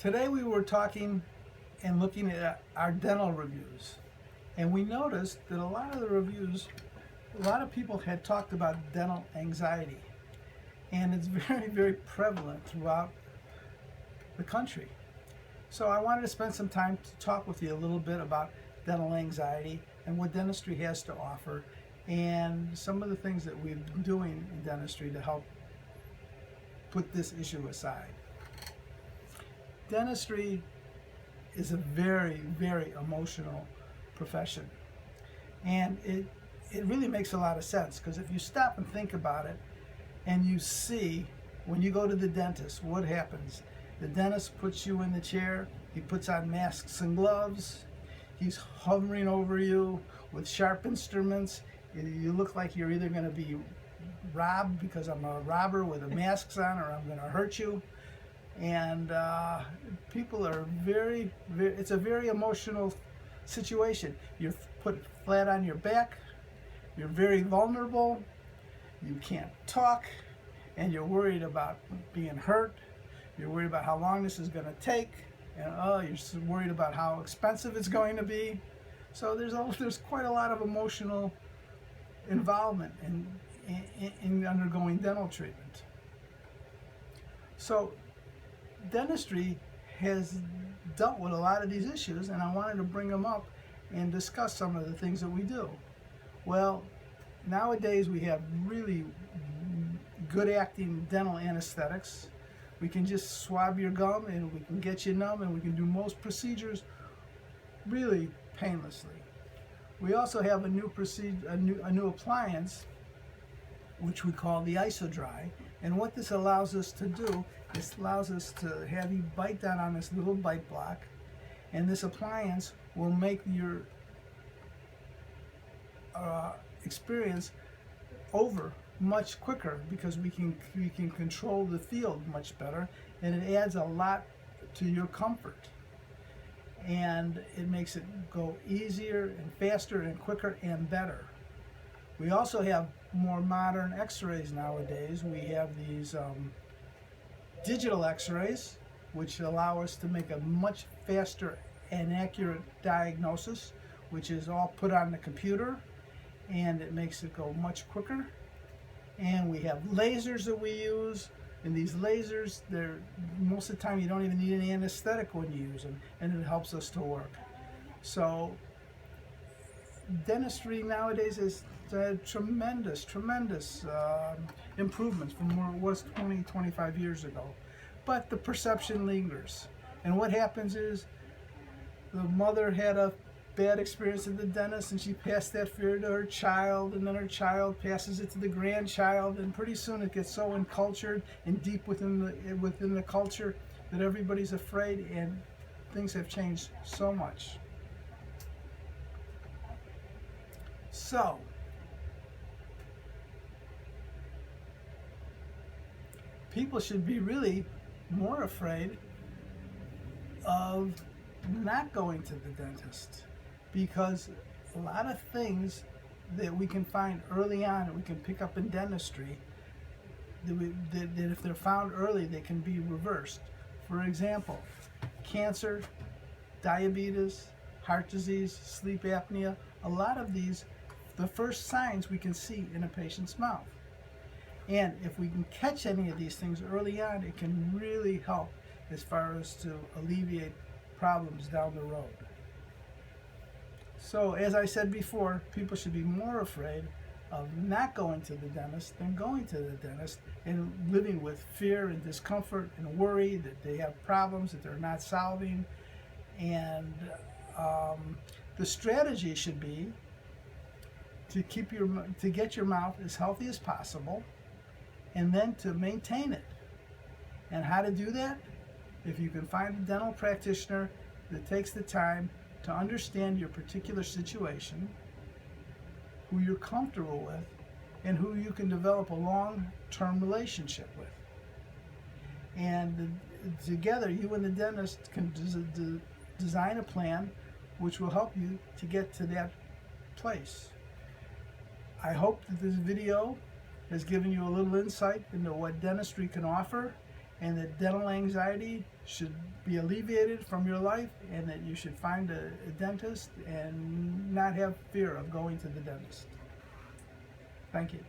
Today we were talking and looking at our dental reviews, and we noticed that a lot of the reviews, a lot of people had talked about dental anxiety, and it's very, very prevalent throughout the country. So I wanted to spend some time to talk with you a little bit about dental anxiety and what dentistry has to offer, and some of the things that we've been doing in dentistry to help put this issue aside. Dentistry is a very, very emotional profession, and it really makes a lot of sense, because if you stop and think about it and you see when you go to the dentist what happens. The dentist puts you in the chair, he puts on masks and gloves, he's hovering over you with sharp instruments. You look like you're either going to be robbed because I'm a robber with the masks on, or I'm going to hurt you. And people are it's a very emotional situation. You're put flat on your back, you're very vulnerable, you can't talk, and you're worried about being hurt, you're worried about how long this is going to take, and you're worried about how expensive it's going to be. So there's quite a lot of emotional involvement in undergoing dental treatment. So dentistry has dealt with a lot of these issues, and I wanted to bring them up and discuss some of the things that we do. Well, nowadays we have really good acting dental anesthetics. We can just swab your gum and we can get you numb, and we can do most procedures really painlessly. We also have a new appliance which we call the IsoDry, and what this allows us to do, this allows us to have you bite down on this little bite block, and this appliance will make your experience over much quicker, because we can control the field much better, and it adds a lot to your comfort, and it makes it go easier and faster and quicker and better. We also have more modern x-rays nowadays. We have these digital x-rays, which allow us to make a much faster and accurate diagnosis, which is all put on the computer, and it makes it go much quicker. And we have lasers that we use, and these lasers, most of the time you don't even need any anesthetic when you use them, and it helps us to work. So dentistry nowadays is tremendous improvements from where it was 25 years ago. But the perception lingers. And what happens is, the mother had a bad experience at the dentist, and she passed that fear to her child, and then her child passes it to the grandchild, and pretty soon it gets so encultured and deep within the culture that everybody's afraid, and things have changed so much. So people should be really more afraid of not going to the dentist, because a lot of things that we can find early on that we can pick up in dentistry, that if they're found early, they can be reversed. For example, cancer, diabetes, heart disease, sleep apnea, a lot of these, the first signs we can see in a patient's mouth. And if we can catch any of these things early on, it can really help as far as to alleviate problems down the road. So as I said before, people should be more afraid of not going to the dentist than going to the dentist, and living with fear and discomfort and worry that they have problems that they're not solving. And the strategy should be to get your mouth as healthy as possible, and then to maintain it. And how to do that? If you can find a dental practitioner that takes the time to understand your particular situation, who you're comfortable with, and who you can develop a long-term relationship with. And together, you and the dentist can design a plan which will help you to get to that place. I hope that this video has given you a little insight into what dentistry can offer, and that dental anxiety should be alleviated from your life, and that you should find a dentist and not have fear of going to the dentist. Thank you.